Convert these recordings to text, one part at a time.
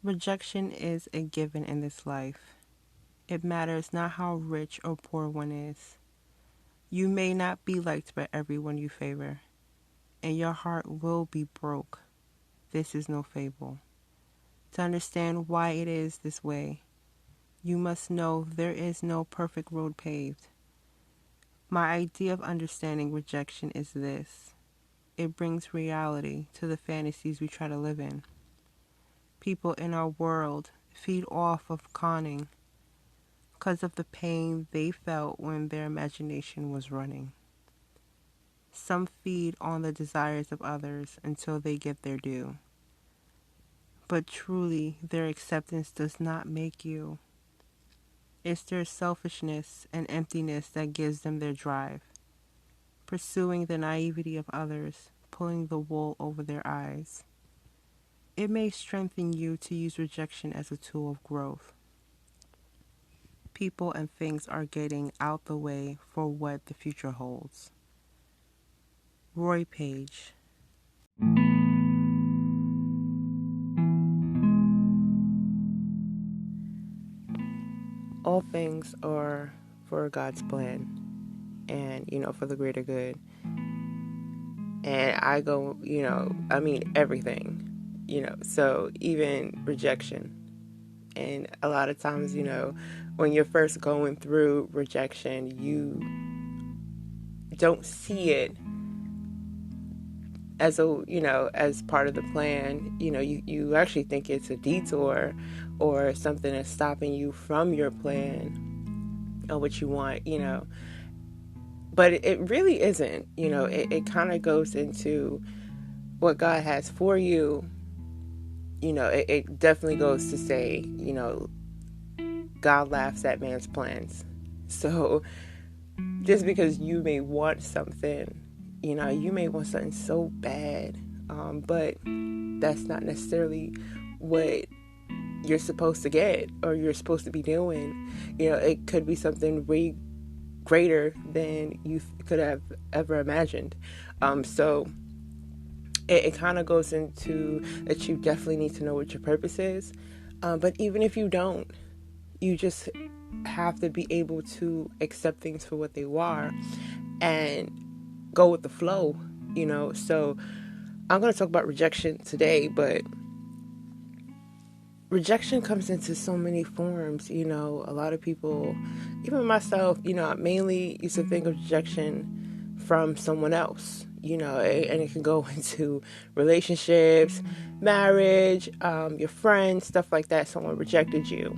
Rejection is a given in this life. It matters not how rich or poor one is. You may not be liked by everyone you favor, and your heart will be broke. This is no fable. To understand why it is this way, you must know there is no perfect road paved. My idea of understanding rejection is this: it brings reality to the fantasies we try to live in. People in our world feed off of conning because of the pain they felt when their imagination was running. Some feed on the desires of others until they get their due. But truly, their acceptance does not make you. It's their selfishness and emptiness that gives them their drive, pursuing the naivety of others, pulling the wool over their eyes. It may strengthen you to use rejection as a tool of growth. People and things are getting out the way for what the future holds. Roy Page. All things are for God's plan and, for the greater good. And I go, everything, so even rejection. And a lot of times, when you're first going through rejection, you don't see it as as part of the plan. You actually think it's a detour or something that's stopping you from your plan or what you want, but it really isn't. It kind of goes into what God has for you. It definitely goes to say, God laughs at man's plans. So just because you may want something, you may want something so bad, but that's not necessarily what you're supposed to get or you're supposed to be doing. It could be something way greater than you could have ever imagined. So it kind of goes into that you definitely need to know what your purpose is. But even if you don't, you just have to be able to accept things for what they are and go with the flow, So I'm going to talk about rejection today, but rejection comes into so many forms. A lot of people, even myself, I mainly used to think of rejection from someone else, and it can go into relationships, marriage, your friends, stuff like that. Someone rejected you.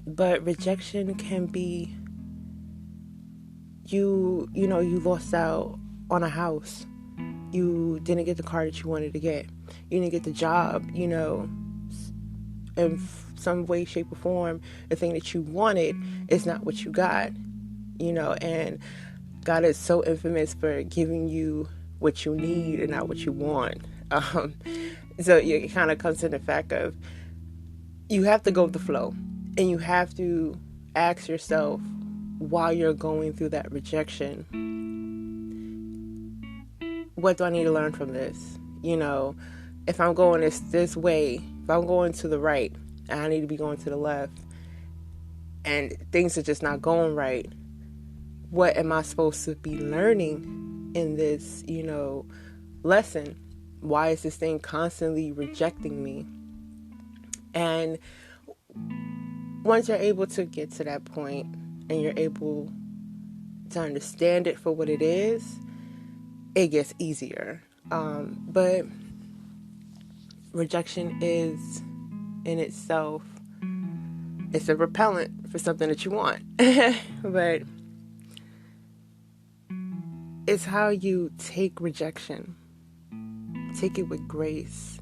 But rejection can be you lost out on a house. You didn't get the car that you wanted to get. You didn't get the job, in some way, shape, or form. The thing that you wanted is not what you got, and God is so infamous for giving you what you need and not what you want. So it kind of comes to the fact of you have to go with the flow, and you have to ask yourself while you're going through that rejection, what do I need to learn from this? If I'm going this way, if I'm going to the right, and I need to be going to the left, and things are just not going right, what am I supposed to be learning in this, lesson? Why is this thing constantly rejecting me? And once you're able to get to that point and you're able to understand it for what it is, it gets easier. But rejection is in itself, it's a repellent for something that you want. But it's how you take rejection. Take it with grace.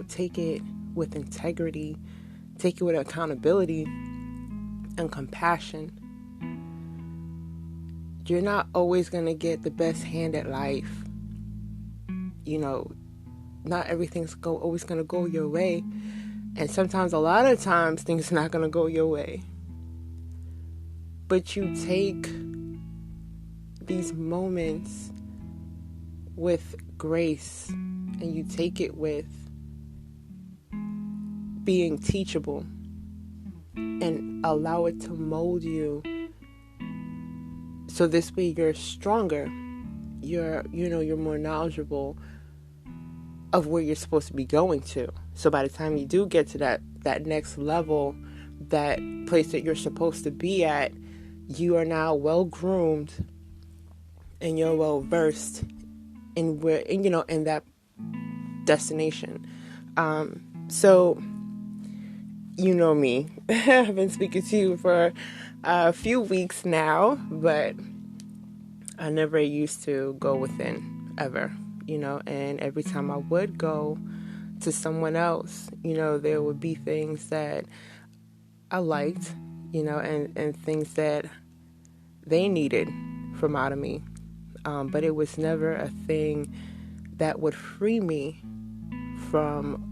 Take it with integrity. Take it with accountability and compassion. You're not always going to get the best hand at life. Not everything's always going to go your way. And sometimes, a lot of times, things are not going to go your way. But you take these moments with grace, and you take it with being teachable and allow it to mold you. So this way you're stronger. You're more knowledgeable of where you're supposed to be going to. So by the time you do get to that next level, that place that you're supposed to be at, you are now well groomed and you're well versed in where, in that destination. So you know me. I've been speaking to you for a few weeks now, but I never used to go within ever, and every time I would go to someone else, there would be things that I liked, and things that they needed from out of me. But it was never a thing that would free me from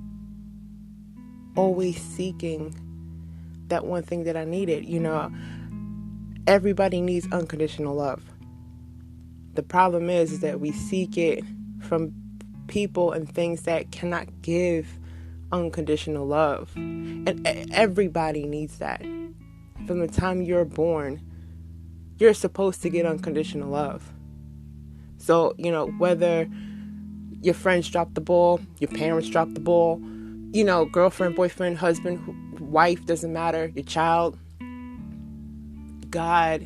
always seeking that one thing that I needed. Everybody needs unconditional love. The problem is that we seek it from people and things that cannot give unconditional love. And everybody needs that. From the time you're born, you're supposed to get unconditional love. So, whether your friends drop the ball, your parents drop the ball, girlfriend, boyfriend, husband, wife, doesn't matter, your child, God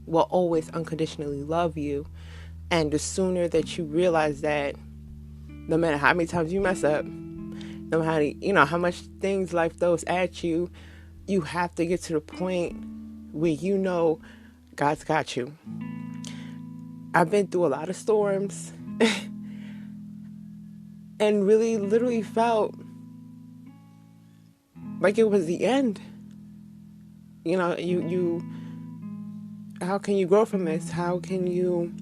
will always unconditionally love you. And the sooner that you realize that, no matter how many times you mess up, no matter how much things life throws at you, you have to get to the point where God's got you. I've been through a lot of storms and really literally felt like it was the end. How can you grow from this? How can you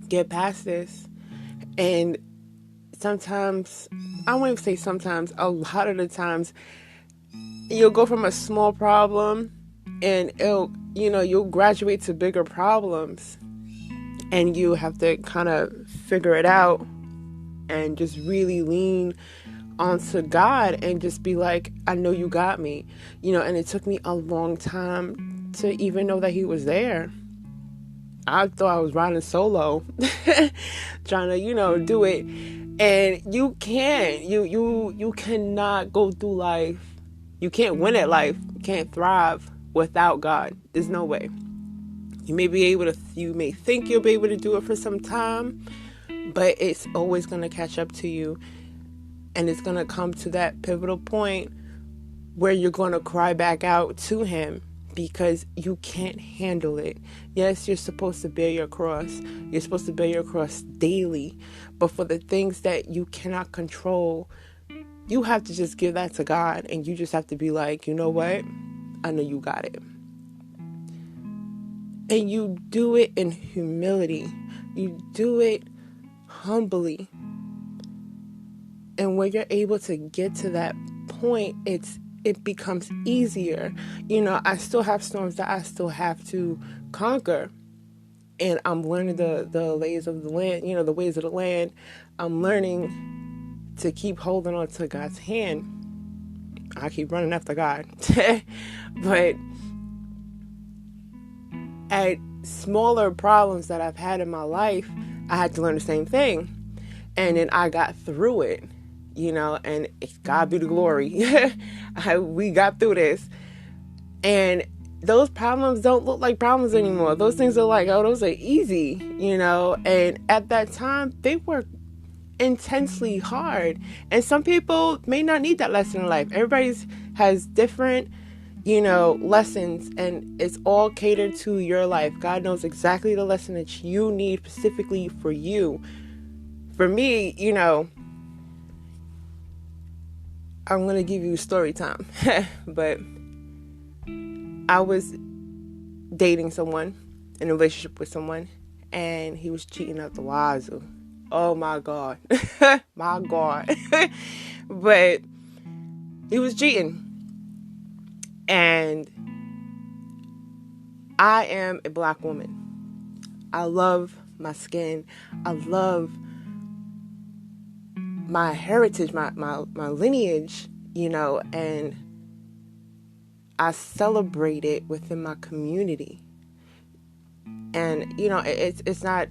get past this? And sometimes, I won't even say sometimes, a lot of the times, you'll go from a small problem and you'll graduate to bigger problems, and you have to kind of figure it out and just really lean onto God and just be like, I know you got me, and it took me a long time to even know that he was there. I thought I was riding solo, trying to, do it. And you can't, you cannot go through life. You can't win at life. You can't thrive without God. There's no way. You may think you'll be able to do it for some time, but it's always going to catch up to you. And it's going to come to that pivotal point where you're going to cry back out to him because you can't handle it. Yes, you're supposed to bear your cross. You're supposed to bear your cross daily. But for the things that you cannot control, you have to just give that to God. And you just have to be like, you know what? I know you got it. And you do it in humility. You do it humbly. And when you're able to get to that point, it becomes easier. I still have storms that I still have to conquer. And I'm learning the lays of the land, the ways of the land. I'm learning to keep holding on to God's hand. I keep running after God. But at smaller problems that I've had in my life, I had to learn the same thing. And then I got through it. And God be the glory. We got through this. And those problems don't look like problems anymore. Those things are like, oh, those are easy, And at that time, they were intensely hard. And some people may not need that lesson in life. Everybody has different, lessons. And it's all catered to your life. God knows exactly the lesson that you need specifically for you. For me, I'm going to give you story time, but I was dating someone, in a relationship with someone, and he was cheating out the wazoo. Oh my God. My God. But he was cheating. And I am a black woman. I love my skin. I love my heritage, my lineage, and I celebrate it within my community. And, it's not,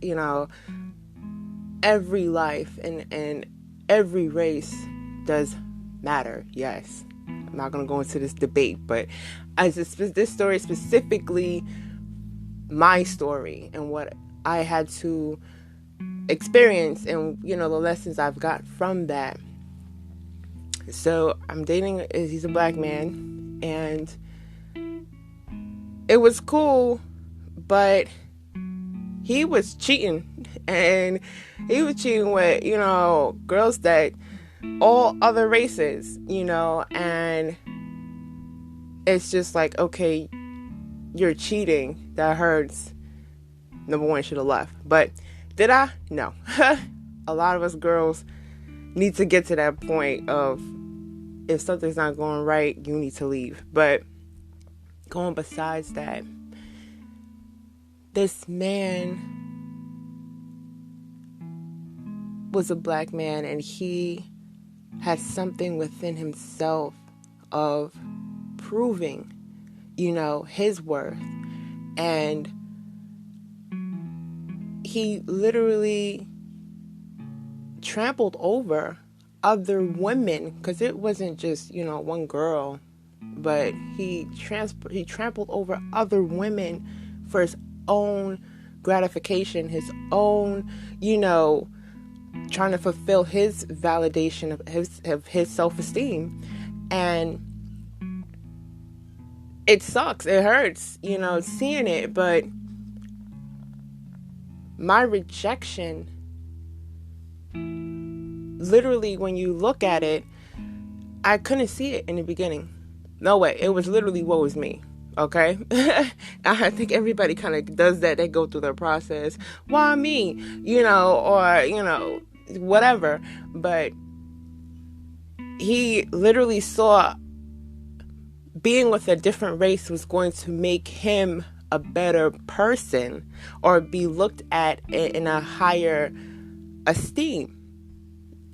every life and every race does matter. Yes. I'm not going to go into this debate, but this story is specifically my story and what I had to experience and, the lessons I've got from that. So I'm dating, he's a black man, and it was cool, but he was cheating, and he was cheating with, girls that all other races, and it's just like, okay, you're cheating. That hurts. Number one, should have left. But did I? No. A lot of us girls need to get to that point of, if something's not going right, you need to leave. But going besides that, this man was a black man, and he had something within himself of proving, his worth. And he literally trampled over other women, because it wasn't just, one girl, but he trampled over other women for his own gratification, his own, trying to fulfill his validation of his self-esteem. And it sucks. It hurts, seeing it. But my rejection, literally, when you look at it, I couldn't see it in the beginning. No way. It was literally, what was me? Okay? I think everybody kind of does that. They go through their process. Why me? Or, whatever. But he literally saw being with a different race was going to make him a better person, or be looked at in a higher esteem.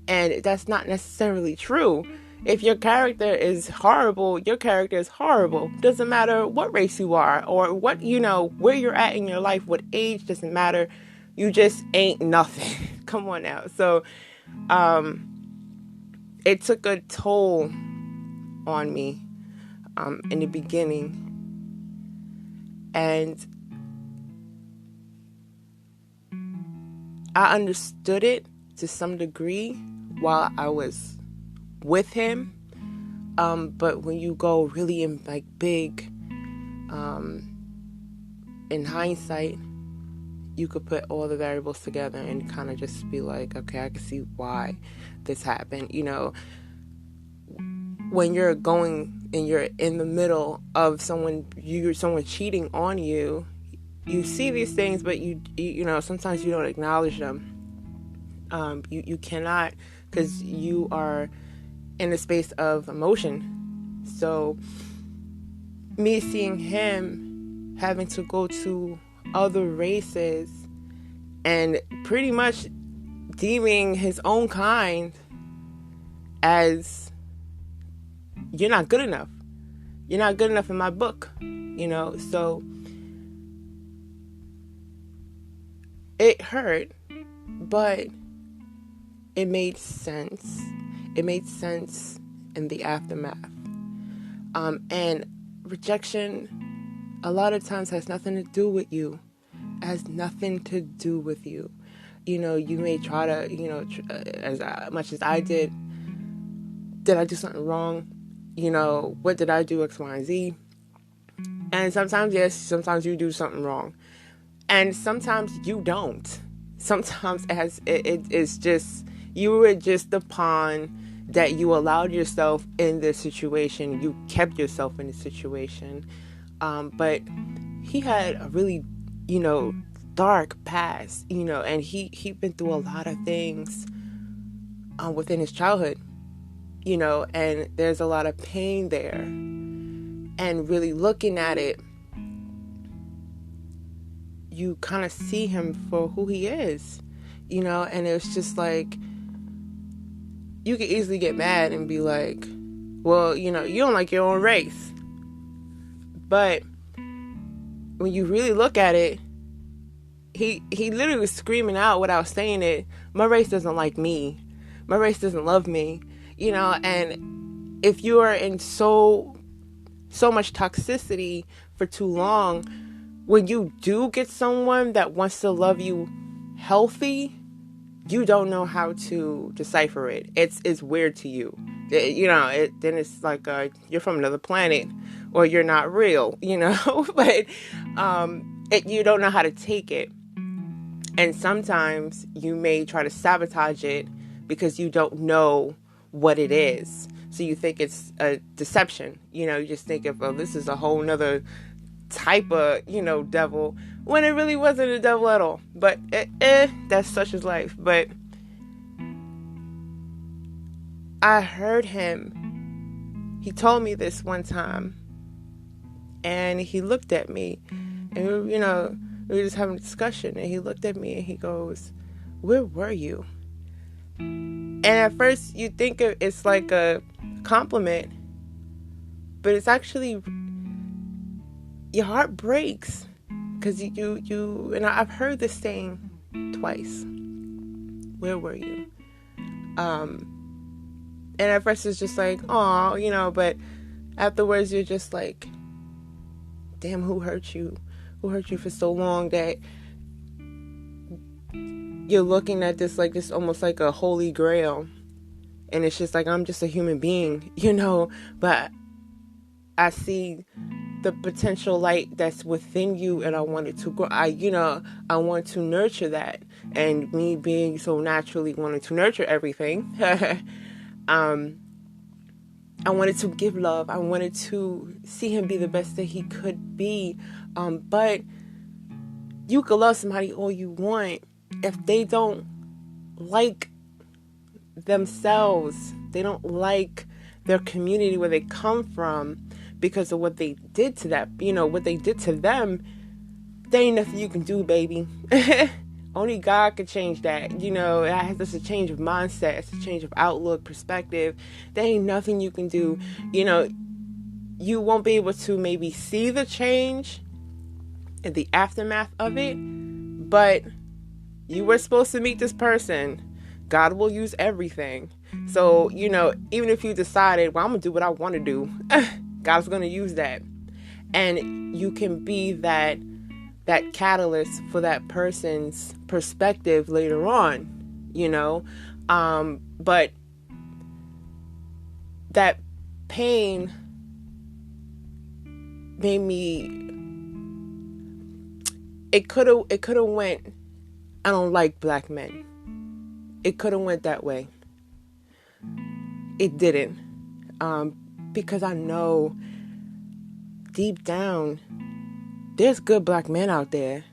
And that's not necessarily true. If your character is horrible, your character is horrible. Doesn't matter what race you are, or what, where you're at in your life, what age, doesn't matter. You just ain't nothing. Come on now. So, it took a toll on me, in the beginning. And I understood it to some degree while I was with him. But when you go really in big, in hindsight, you could put all the variables together and kind of just be like, okay, I can see why this happened. When you're going and you're in the middle of someone cheating on you, you see these things, but you sometimes you don't acknowledge them. You cannot, because you are in a space of emotion. So me seeing him having to go to other races and pretty much deeming his own kind as, you're not good enough. You're not good enough in my book, so it hurt, but it made sense. It made sense in the aftermath. And rejection, a lot of times, has nothing to do with you. It has nothing to do with you. You may try to, as much as I did I do something wrong? What did I do? X, Y, and Z. And sometimes, yes, sometimes you do something wrong. And sometimes you don't. Sometimes it's just, you were just the pawn that you allowed yourself in this situation. You kept yourself in this situation. But he had a really, dark past, and he'd been through a lot of things within his childhood, and there's a lot of pain there. And really looking at it, you kind of see him for who he is, and it's just like, you could easily get mad and be like, well, you don't like your own race. But when you really look at it, he literally was screaming out without saying it, my race doesn't like me. My race doesn't love me. And if you are in so much toxicity for too long, when you do get someone that wants to love you healthy, you don't know how to decipher it. It's weird to you. Then it's like you're from another planet, or you're not real, but you don't know how to take it. And sometimes you may try to sabotage it because you don't know what it is. So you think it's a deception. You just think of, this is a whole nother type of, devil, when it really wasn't a devil at all. But that's such is life. But I heard him. He told me this one time, and he looked at me, and we were just having a discussion, and he looked at me and he goes, "Where were you?" And at first you think it's like a compliment, but it's actually, your heart breaks, because you and I've heard this saying twice. Where were you? And at first it's just like, oh, but afterwards you're just like, damn, who hurt you? Who hurt you for so long that you're looking at this like this almost like a holy grail, and it's just like, I'm just a human being, but I see the potential light that's within you, and I want it to grow. I want to nurture that, and me being so naturally wanting to nurture everything, I wanted to give love. I wanted to see him be the best that he could be. But you can love somebody all you want. If they don't like themselves, they don't like their community where they come from because of what they did to that, what they did to them, there ain't nothing you can do, baby. Only God could change that. It's a change of mindset. It's a change of outlook, perspective. There ain't nothing you can do. You won't be able to maybe see the change in the aftermath of it, but you were supposed to meet this person. God will use everything. So, even if you decided, well, I'm going to do what I want to do, God's going to use that. And you can be that catalyst for that person's perspective later on, but that pain made me, it could have went, I don't like black men. It could have went that way. It didn't. Because I know deep down, there's good black men out there.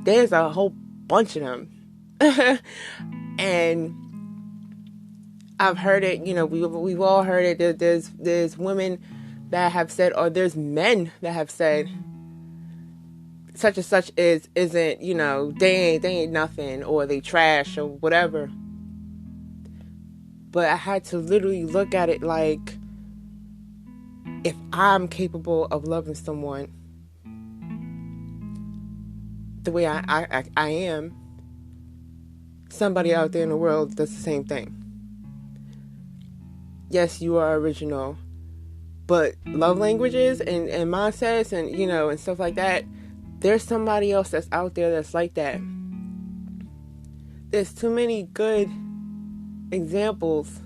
There's a whole bunch of them. And I've heard it, we've all heard it. There's women that have said, or there's men that have said, such and such isn't, they ain't nothing, or they trash, or whatever. But I had to literally look at it like, if I'm capable of loving someone the way I am, somebody out there in the world does the same thing. Yes, you are original, but love languages and mindsets and, and stuff like that, there's somebody else that's out there that's like that. There's too many good examples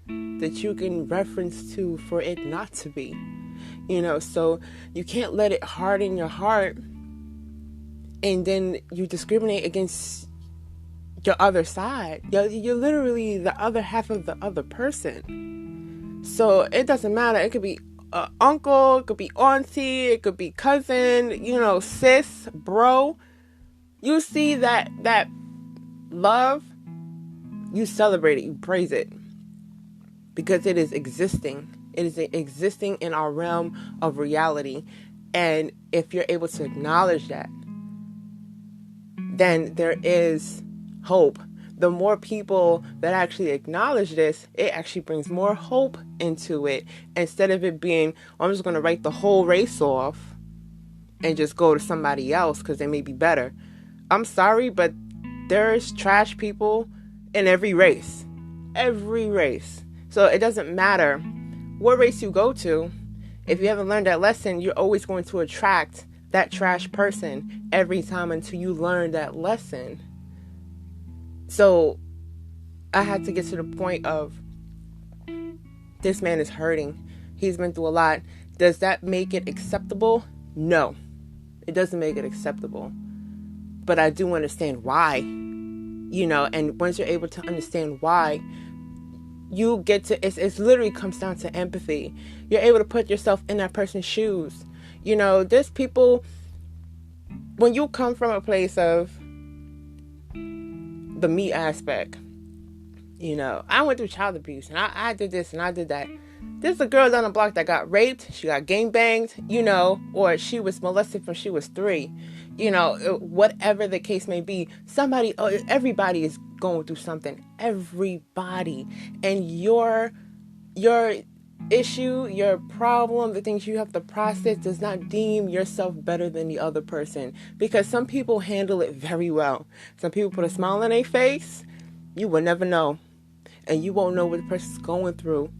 that you can reference to for it not to be, so you can't let it harden your heart and then you discriminate against your other side. You're literally the other half of the other person. So it doesn't matter. It could be uncle, it could be auntie, it could be cousin, sis, bro. You see that love, you celebrate it, you praise it, because it is existing. It is existing in our realm of reality. And if you're able to acknowledge that, then there is hope. the more people that actually acknowledge this, it actually brings more hope into it. Instead of it being, I'm just going to write the whole race off and just go to somebody else because they may be better. I'm sorry, but there's trash people in every race. Every race. So it doesn't matter what race you go to. If you haven't learned that lesson, you're always going to attract that trash person every time until you learn that lesson. So I had to get to the point of, this man is hurting. He's been through a lot. Does that make it acceptable? No, it doesn't make it acceptable. But I do understand why, and once you're able to understand why, you get to, it's literally comes down to empathy. You're able to put yourself in that person's shoes. There's people, when you come from a place of the me aspect, I went through child abuse and I did this and I did that. There's a girl down the block that got raped, she got gangbanged, or she was molested when she was 3. Whatever the case may be, everybody is going through something. Everybody. And your issue, your problem, the things you have to process does not deem yourself better than the other person. Because some people handle it very well. Some people put a smile on their face. You will never know. And you won't know what the person's going through.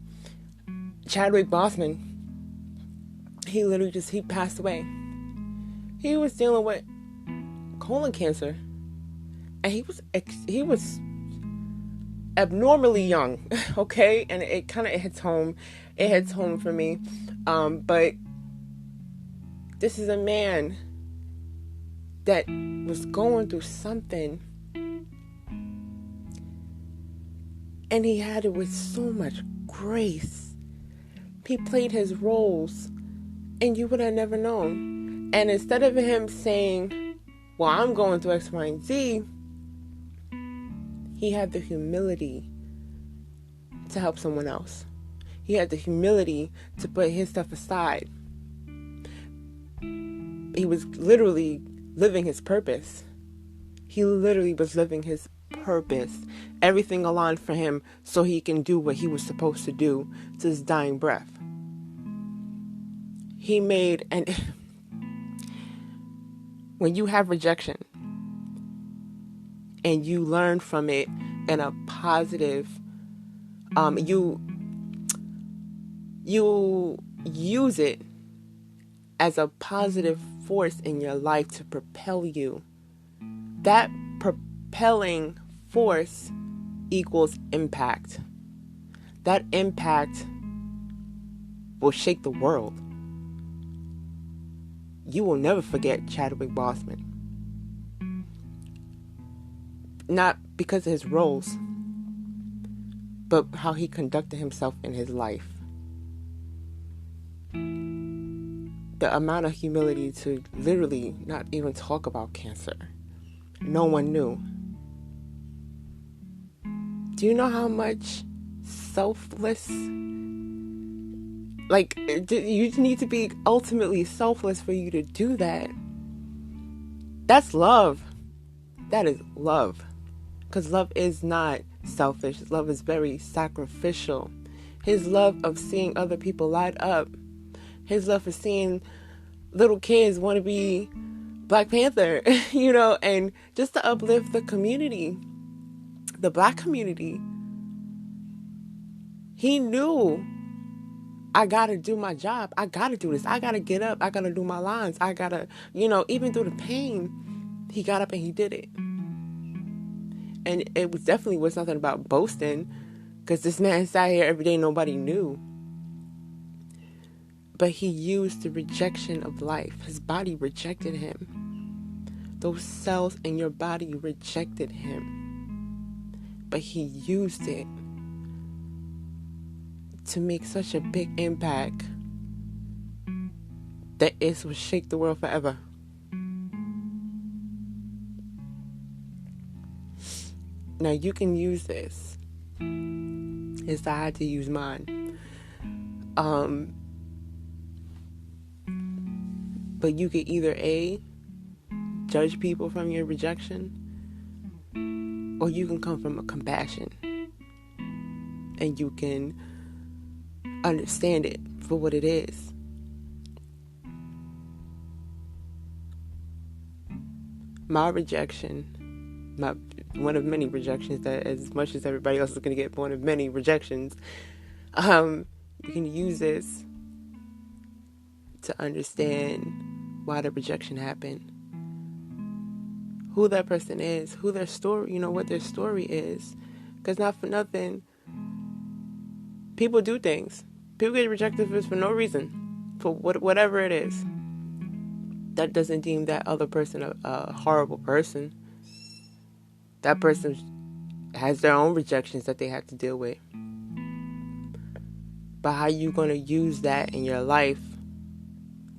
Chadwick Boseman, he passed away. He was dealing with colon cancer, and he was abnormally young, okay? And it kind of hits home. It hits home for me. But this is a man that was going through something, and he had it with so much grace. He played his roles, and you would have never known. And instead of him saying, well, I'm going through X, Y, and Z, he had the humility to help someone else. He had the humility to put his stuff aside. He was literally living his purpose. He literally was living his purpose. Everything aligned for him so he can do what he was supposed to do to his dying breath. He made, and when you have rejection and you learn from it in a positive, you use it as a positive force in your life to propel you. That propelling force equals impact. That impact will shake the world. You will never forget Chadwick Boseman. Not because of his roles, but how he conducted himself in his life. The amount of humility to literally not even talk about cancer. No one knew. Do you know how much selfless, you need to be ultimately selfless for you to do that? That's love. That is love. Because love is not selfish. Love is very sacrificial. His love of seeing other people light up. His love for seeing little kids want to be Black Panther, and just to uplift the community, the Black community. He knew, I got to do my job. I got to do this. I got to get up. I got to do my lines. I got to, even through the pain, he got up and he did it. And it was nothing about boasting, because this man sat here every day, nobody knew. But he used the rejection of life. His body rejected him. Those cells in your body rejected him. But he used it to make such a big impact that it will shake the world forever. Now you can use this. It's I had to use mine. But you could either A, judge people from your rejection, or you can come from a compassion and you can understand it for what it is. My rejection, one of many rejections, that as much as everybody else is going to get one of many rejections, you can use this to understand why the rejection happened, who that person is, who their story, what their story is. Because not for nothing, people do things. People get rejected for no reason, for whatever it is. That doesn't deem that other person a horrible person. That person has their own rejections that they have to deal with. But how you going to use that in your life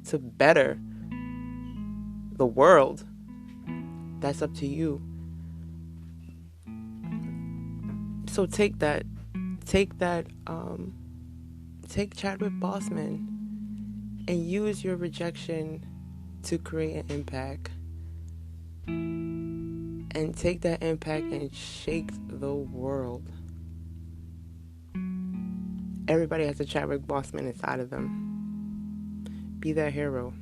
to better the world, that's up to you. So take Chadwick Boseman and use your rejection to create an impact. And take that impact and shake the world. Everybody has a Chadwick Boseman inside of them. Be that hero.